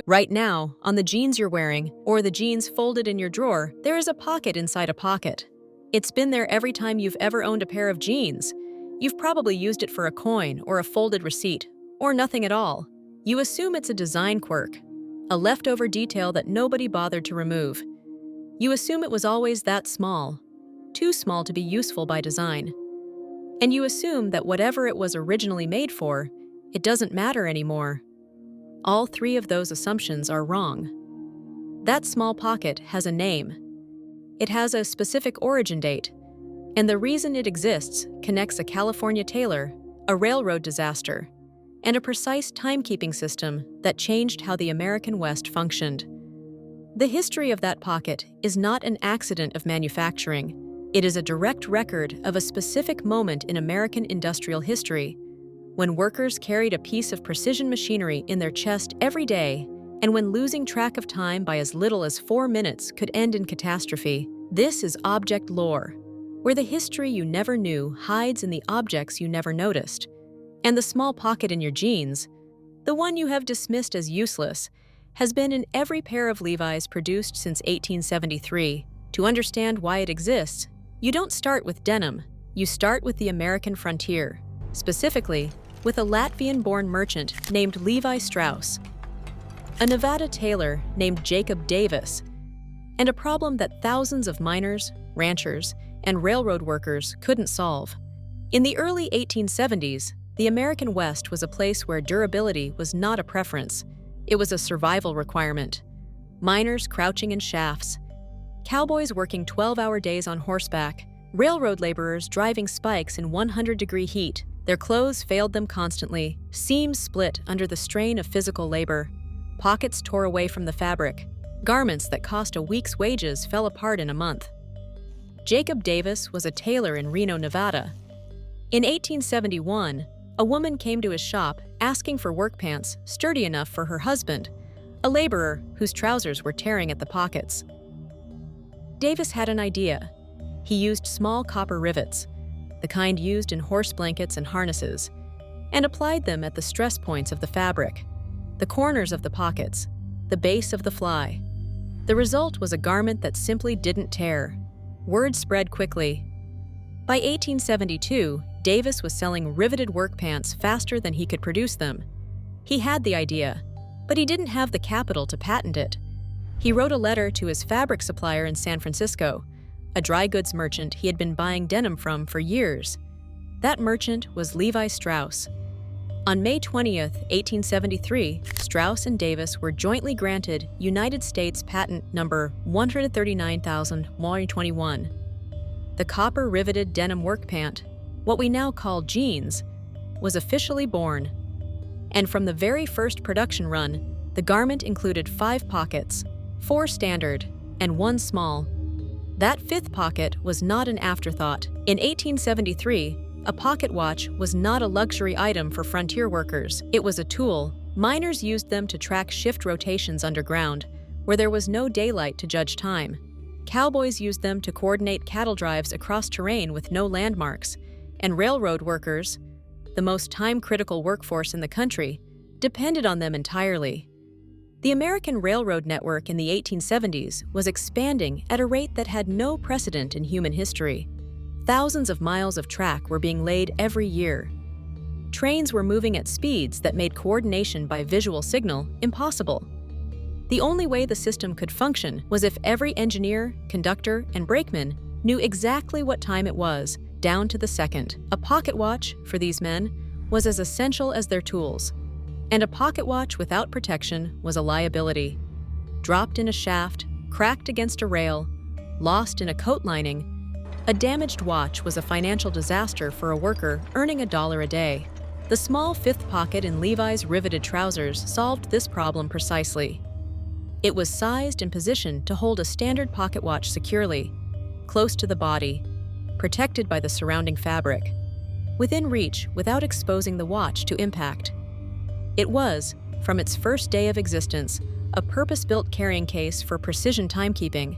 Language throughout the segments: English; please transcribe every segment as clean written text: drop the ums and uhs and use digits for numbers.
Right now, on the jeans you're wearing, or the jeans folded in your drawer, there is a pocket inside a pocket. It's been there every time you've ever owned a pair of jeans. You've probably used it for a coin or a folded receipt, or nothing at all. You assume it's a design quirk, a leftover detail that nobody bothered to remove. You assume it was always that small, too small to be useful by design. And you assume that whatever it was originally made for, it doesn't matter anymore. All three of those assumptions are wrong. That small pocket has a name. It has a specific origin date, and the reason it exists connects a California tailor, a railroad disaster, and a precise timekeeping system that changed how the American West functioned. The history of that pocket is not an accident of manufacturing. It is a direct record of a specific moment in American industrial history, when workers carried a piece of precision machinery in their chest every day, and when losing track of time by as little as 4 minutes could end in catastrophe. This is object lore, where the history you never knew hides in the objects you never noticed. And the small pocket in your jeans, the one you have dismissed as useless, has been in every pair of Levi's produced since 1873. To understand why it exists, you don't start with denim, you start with the American frontier, specifically with a Latvian-born merchant named Levi Strauss, a Nevada tailor named Jacob Davis, and a problem that thousands of miners, ranchers, and railroad workers couldn't solve. In the early 1870s, the American West was a place where durability was not a preference, it was a survival requirement. Miners crouching in shafts, cowboys working 12-hour days on horseback, railroad laborers driving spikes in 100-degree heat. Their clothes failed them constantly, seams split under the strain of physical labor, pockets tore away from the fabric, garments that cost a week's wages fell apart in a month. Jacob Davis was a tailor in Reno, Nevada. In 1871, a woman came to his shop asking for work pants sturdy enough for her husband, a laborer whose trousers were tearing at the pockets. Davis had an idea. He used small copper rivets, the kind used in horse blankets and harnesses, and applied them at the stress points of the fabric, the corners of the pockets, the base of the fly. The result was a garment that simply didn't tear. Word spread quickly. By 1872, Davis was selling riveted work pants faster than he could produce them. He had the idea, but he didn't have the capital to patent it. He wrote a letter to his fabric supplier in San Francisco, a dry goods merchant he had been buying denim from for years. That merchant was Levi Strauss. On May 20, 1873, Strauss and Davis were jointly granted United States Patent Number 139,121. The copper-riveted denim work pant, what we now call jeans, was officially born. And from the very first production run, the garment included 5 pockets, 4 standard, and 1 small. That 5th pocket was not an afterthought. In 1873, a pocket watch was not a luxury item for frontier workers. It was a tool. Miners used them to track shift rotations underground, where there was no daylight to judge time. Cowboys used them to coordinate cattle drives across terrain with no landmarks, and railroad workers, the most time-critical workforce in the country, depended on them entirely. The American railroad network in the 1870s was expanding at a rate that had no precedent in human history. Thousands of miles of track were being laid every year. Trains were moving at speeds that made coordination by visual signal impossible. The only way the system could function was if every engineer, conductor, and brakeman knew exactly what time it was, down to the second. A pocket watch, for these men, was as essential as their tools. And a pocket watch without protection was a liability. Dropped in a shaft, cracked against a rail, lost in a coat lining, a damaged watch was a financial disaster for a worker earning $1 a day. The small 5th pocket in Levi's riveted trousers solved this problem precisely. It was sized and positioned to hold a standard pocket watch securely, close to the body, protected by the surrounding fabric, within reach without exposing the watch to impact. It was, from its first day of existence, a purpose-built carrying case for precision timekeeping.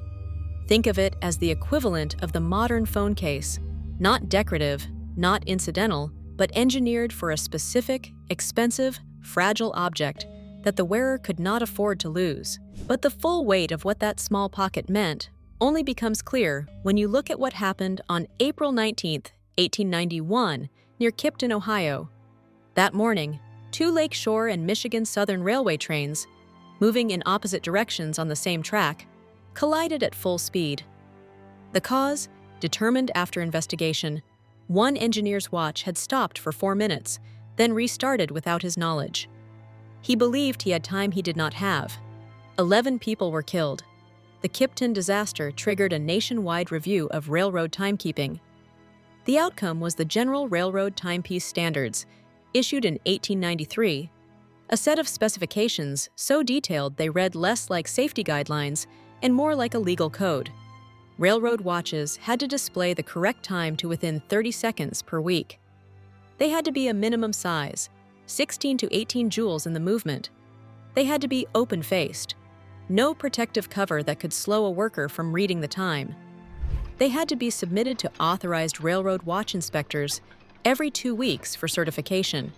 Think of it as the equivalent of the modern phone case, not decorative, not incidental, but engineered for a specific, expensive, fragile object that the wearer could not afford to lose. But the full weight of what that small pocket meant only becomes clear when you look at what happened on April 19, 1891, near Kipton, Ohio. That morning, two Lake Shore and Michigan Southern Railway trains, moving in opposite directions on the same track, collided at full speed. The cause, determined after investigation, one engineer's watch had stopped for 4 minutes, then restarted without his knowledge. He believed he had time he did not have. 11 people were killed. The Kipton disaster triggered a nationwide review of railroad timekeeping. The outcome was the General Railroad Timepiece Standards, issued in 1893, a set of specifications so detailed they read less like safety guidelines and more like a legal code. Railroad watches had to display the correct time to within 30 seconds per week. They had to be a minimum size, 16 to 18 joules in the movement. They had to be open-faced, no protective cover that could slow a worker from reading the time. They had to be submitted to authorized railroad watch inspectors every 2 weeks for certification.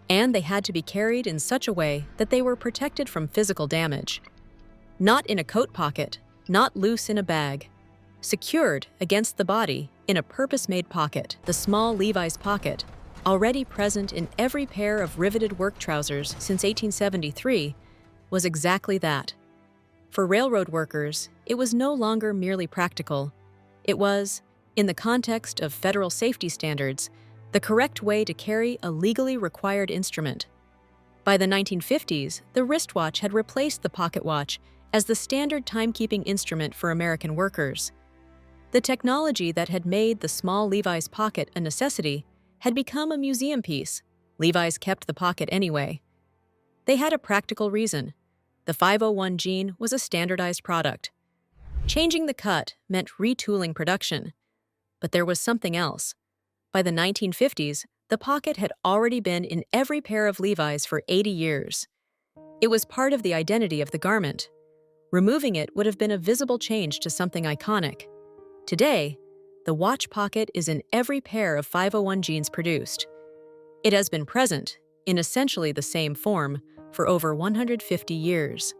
And they had to be carried in such a way that they were protected from physical damage. Not in a coat pocket, not loose in a bag. Secured against the body in a purpose-made pocket, the small Levi's pocket, already present in every pair of riveted work trousers since 1873, was exactly that. For railroad workers, it was no longer merely practical. It was, in the context of federal safety standards, the correct way to carry a legally required instrument. By the 1950s, the wristwatch had replaced the pocket watch as the standard timekeeping instrument for American workers. The technology that had made the small Levi's pocket a necessity had become a museum piece. Levi's kept the pocket anyway. They had a practical reason. The 501 jean was a standardized product. Changing the cut meant retooling production. But there was something else. By the 1950s, the pocket had already been in every pair of Levi's for 80 years. It was part of the identity of the garment. Removing it would have been a visible change to something iconic. Today, the watch pocket is in every pair of 501 jeans produced. It has been present, in essentially the same form, for over 150 years.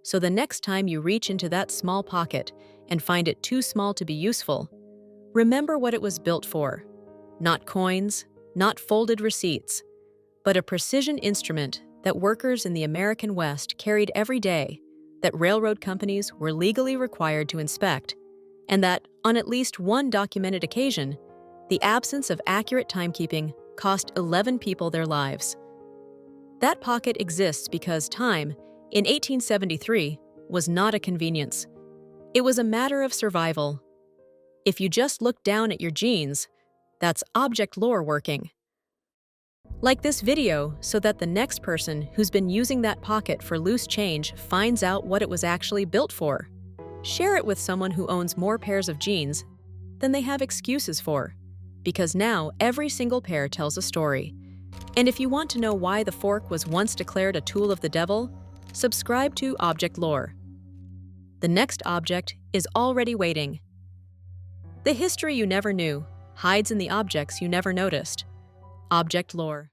So the next time you reach into that small pocket and find it too small to be useful, remember what it was built for. Not coins, not folded receipts, but a precision instrument that workers in the American West carried every day, that railroad companies were legally required to inspect, and that, on at least one documented occasion, the absence of accurate timekeeping cost 11 people their lives. That pocket exists because time, in 1873, was not a convenience. It was a matter of survival. If you just look down at your jeans, that's object lore working. Like this video so that the next person who's been using that pocket for loose change finds out what it was actually built for. Share it with someone who owns more pairs of jeans than they have excuses for, because now every single pair tells a story. And if you want to know why the fork was once declared a tool of the devil, subscribe to Object Lore. The next object is already waiting. The history you never knew hides in the objects you never noticed. Object Lore.